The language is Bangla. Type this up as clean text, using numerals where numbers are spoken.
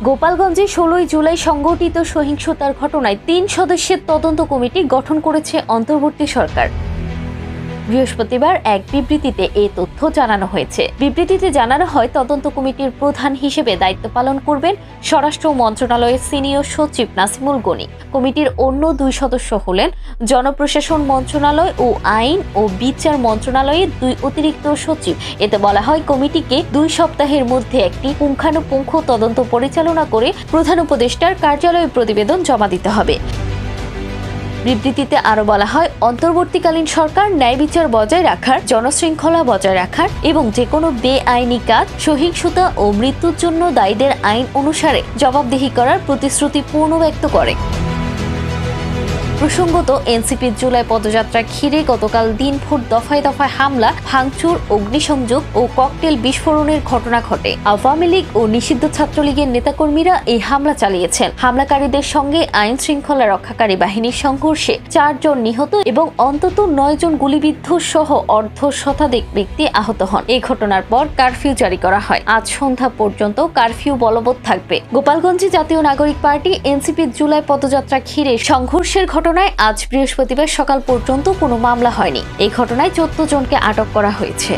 গোপালগঞ্জে ১৬ জুলাই সংঘটিত সহিংসতার ঘটনায় ৩ সদস্যের তদন্ত কমিটি গঠন করেছে অন্তর্বর্তী সরকার। বৃহস্পতিবার এক বিবৃতিতে এই তথ্য জানানো হয়েছে। বিবৃতিতে জানানো হয়, তদন্ত কমিটির প্রধান হিসেবে দায়িত্ব পালন করবেন স্বরাষ্ট্র মন্ত্রণালয়ের সিনিয়র সচিব নাসিমুল গনি। কমিটির অন্য ২ সদস্য হলেন জনপ্রশাসন মন্ত্রণালয় ও আইন ও বিচার মন্ত্রণালয়ের ২ অতিরিক্ত সচিব। এতে বলা হয়, কমিটিকে ২ সপ্তাহের মধ্যে একটি পুঙ্খানুপুঙ্খ তদন্ত পরিচালনা করে প্রধান উপদেষ্টার কার্যালয়ে প্রতিবেদন জমা দিতে হবে। বিবৃতিতে আরো বলা হয়, অন্তর্বর্তীকালীন সরকার ন্যায় বিচার বজায় রাখার, জনশৃঙ্খলা বজায় রাখার এবং যেকোনো বেআইনি কাজ, সহিংসতা ও মৃত্যুর জন্য দায়ীদের আইন অনুসারে জবাবদিহি করার প্রতিশ্রুতি পূর্ণ ব্যক্ত করে। প্রসঙ্গত, এনসিপির জুলাই পদযাত্রা ঘিরে গতকাল দিনভর দফায় দফায় হামলা, ভাঙচুর, অগ্নিসংযোগ ও ককটেল বিস্ফোরণের ঘটনা ঘটে। আওয়ামী লীগ ও নিষিদ্ধ ছাত্রলীগের নেতাকর্মীরা এই হামলা চালিয়েছেন। হামলাকারীদের সঙ্গে আইন শৃঙ্খলা রক্ষাকারী বাহিনীর সংঘর্ষে ৪ জন নিহত এবং অন্তত ৯ জন গুলিবিদ্ধ সহ অর্ধ শতাধিক ব্যক্তি আহত হন। এই ঘটনার পর কারফিউ জারি করা হয়। আজ সন্ধ্যা পর্যন্ত কারফিউ বলবৎ থাকবে। গোপালগঞ্জে জাতীয় নাগরিক পার্টি এনসিপির জুলাই পদযাত্রা ঘিরে সংঘর্ষের ঘটনায় আজ বৃহস্পতিবার সকাল পর্যন্ত কোনো মামলা হয়নি। এই ঘটনায় ১৪ জনকে আটক করা হয়েছে।